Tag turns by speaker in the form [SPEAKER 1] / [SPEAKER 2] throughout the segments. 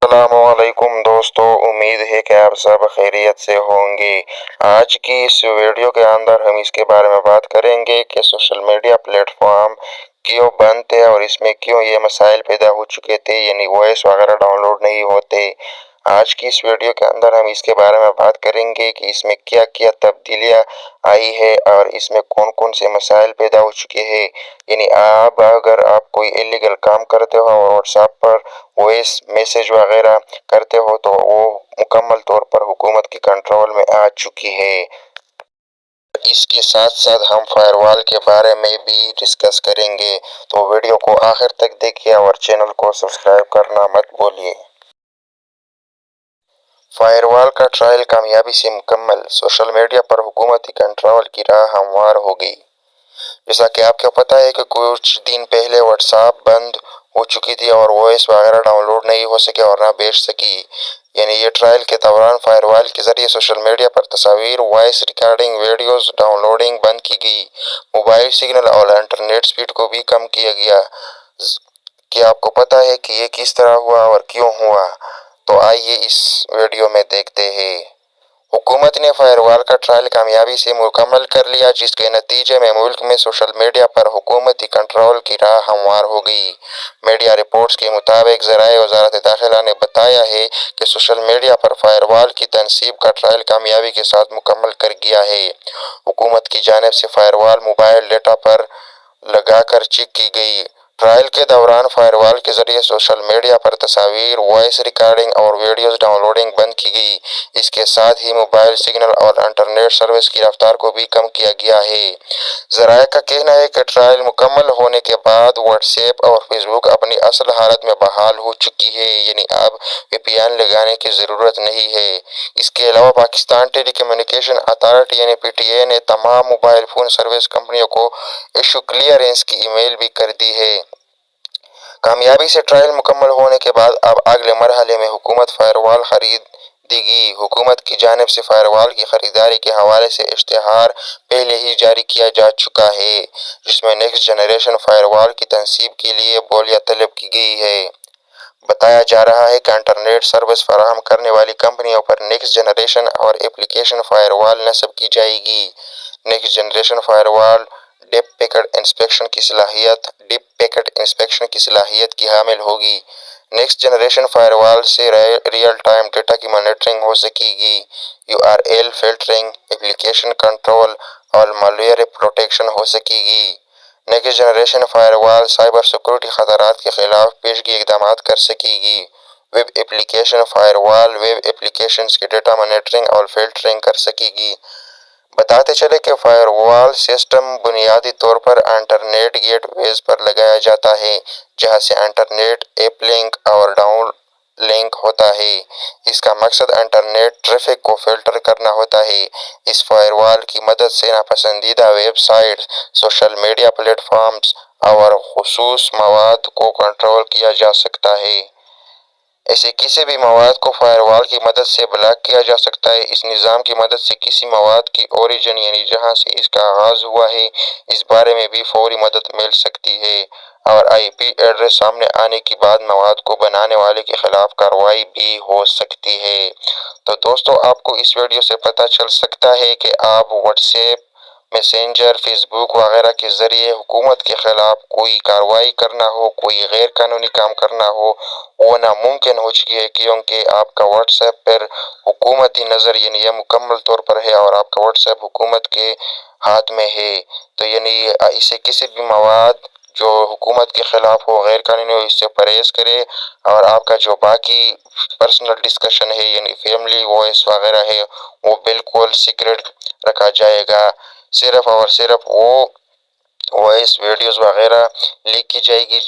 [SPEAKER 1] अस्सलामुअलैकुम दोस्तों, उम्मीद है कि आप सब खैरियत से होंगे। आज की इस वीडियो के अंदर हम इसके बारे में बात करेंगे कि सोशल मीडिया प्लेटफॉर्म क्यों बंद थे और इसमें क्यों ये मसाइल पैदा हो चुके थे, यानी वॉइस वगैरह डाउनलोड नहीं होते। आज की इस वीडियो के अंदर हम इसके बारे में बात करेंगे कि इसमें क्या क्या तब्दीलियां आई है और इसमें कौन कौन से मसाइल पैदा हो चुके हैं। यानी अगर आप कोई इलीगल काम करते हो और व्हाट्सएप पर वॉइस मैसेज वगैरह करते हो तो वो मुकम्मल तौर पर हुकूमत की कंट्रोल में आ चुकी है। इसके साथ साथ हम फायरवॉल के बारे में भी डिस्कस करेंगे, तो वीडियो को आखिर तक देखिए और चैनल को सब्सक्राइब करना मत भूलिए। फायरवॉल का ट्रायल कामयाबी से मुकम्मल, सोशल मीडिया पर हुकूमती कंट्रोल की राह हमवार हो गई। जैसा कि आपको पता है कि कुछ दिन पहले व्हाट्सएप बंद हो चुकी थी और वॉइस वगैरह डाउनलोड नहीं हो सके और ना भेज सकी। यानी ये ट्रायल के दौरान फायरवॉल के जरिए सोशल मीडिया पर तस्वीर, वॉइस रिकॉर्डिंग, वीडियोस डाउनलोडिंग बंद की गई। मोबाइल सिग्नल और इंटरनेट स्पीड को भी कम किया गया। क्या आपको पता है कि ये किस तरह हुआ और क्यों हुआ? तो आइए इस वीडियो में देखते हैं। हुकूमत ने फायरवॉल का ट्रायल कामयाबी से मुकम्मल कर लिया, जिसके नतीजे में मुल्क में सोशल मीडिया पर हुकूमती कंट्रोल की राह हमवार हो गई। मीडिया रिपोर्ट्स के मुताबिक ज़राए वज़ारत दाखिला ने बताया है कि सोशल मीडिया पर फायरवॉल की तनसीब का ट्रायल कामयाबी के साथ मुकम्मल कर गया है। हुकूमत की जानिब से फायरवॉल मोबाइल डेटा पर लगाकर चेक की गई। ट्रायल के दौरान फायरवॉल के जरिए सोशल मीडिया पर तस्वीर, वॉइस रिकॉर्डिंग और वीडियोस डाउनलोडिंग बंद की गई। इसके साथ ही मोबाइल सिग्नल और इंटरनेट सर्विस की रफ्तार को भी कम किया गया है। ज़राए का कहना है कि ट्रायल मुकम्मल होने के बाद व्हाट्सएप और फेसबुक अपनी असल हालत में बहाल हो चुकी है, यानी अब VPN लगाने की ज़रूरत नहीं है। इसके अलावा पाकिस्तान टेली कम्युनिकेशन अथॉरिटी यानी PTA ने तमाम मोबाइल फ़ोन सर्विस कंपनियों को इशू क्लियरेंस की ईमेल भी कर दी है। कामयाबी से ट्रायल मुकम्मल होने के बाद अब अगले मरहले में हुकूमत फायरवॉल खरीदेगी। हुकूमत की जानिब से फायरवॉल की खरीदारी के हवाले से इश्तिहार पहले ही जारी किया जा चुका है, जिसमें नेक्स्ट जनरेशन फायरवॉल की तनसीब के लिए बोलियां तलब की गई है। बताया जा रहा है कि इंटरनेट सर्विस फराहम करने वाली कंपनियों पर नेक्स्ट जनरेशन और एप्लीकेशन फायरवॉल नस्ब की जाएगी। Next generation firewall deep packet inspection की सलाहियत की हामिल होगी। नेक्स्ट जनरेशन फायरवॉल से रियल टाइम डेटा की मॉनिटरिंग हो सकेगी, URL फिल्टरिंग, एप्लीकेशन कंट्रोल और malware प्रोटेक्शन हो सकेगी। Next generation firewall cyber security खतरात के खिलाफ पेशगी इकदाम कर सकेगी। Web application firewall web applications के डेटा मॉनिटरिंग और फिल्टरिंग कर सकेगी। बताते चले कि फायरवॉल सिस्टम बुनियादी तौर पर इंटरनेट गेटवेज पर लगाया जाता है, जहां से इंटरनेट ऐप लिंक और डाउन लिंक होता है। इसका मकसद इंटरनेट ट्रैफिक को फिल्टर करना होता है। इस फायरवॉल की मदद से नापसंदीदा वेबसाइट्स, सोशल मीडिया प्लेटफॉर्म्स और खुसूस मवाद को कंट्रोल किया जा सकता है। ऐसे किसी भी मवाद को फायरवॉल की मदद से ब्लॉक किया जा सकता है। इस निज़ाम की मदद से किसी मवाद की ओरिजिन यानी जहां से इसका आगाज हुआ है, इस बारे में भी फौरी मदद मिल सकती है और IP एड्रेस सामने आने के बाद मवाद को बनाने वाले के खिलाफ कार्रवाई भी हो सकती है। तो दोस्तों, आपको इस वीडियो से पता चल सकता है कि आप व्हाट्सएप, मैसेंजर, फेसबुक वगैरह के ज़रिए हुकूमत के ख़िलाफ़ कोई कार्रवाई करना हो, कोई गैर कानूनी काम करना हो, वो नामुमकिन हो चुकी है, क्योंकि आपका व्हाट्सएप पर हुकूमती नज़र यानी यह मुकम्मल तौर पर है और आपका व्हाट्सएप हुकूमत के हाथ में है। तो यानी इसे किसी भी मवाद जो हुकूमत के ख़िलाफ़ हो, गैर कानूनी हो, इससे परहेज़ करे और आपका जो बाकी पर्सनल डिस्कशन है यानी फैमिली वॉइस वगैरह है, वो बिल्कुल सीक्रेट रखा जाएगा। सिर्फ और सिर्फ वो वॉइस वीडियोस वगैरह लीक की जाएगी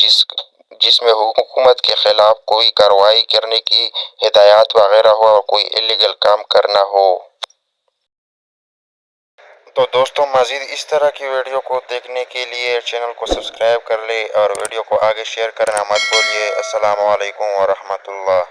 [SPEAKER 1] जिसमें हुकूमत के खिलाफ कोई कार्रवाई करने की हिदायत वगैरह हो और कोई इलीगल काम करना हो। तो दोस्तों, मज़ीद इस तरह की वीडियो को देखने के लिए चैनल को सब्सक्राइब कर ले और वीडियो को आगे शेयर करना मत भूलिए। अस्सलामु अलैकुम व रहमतुल्लाह।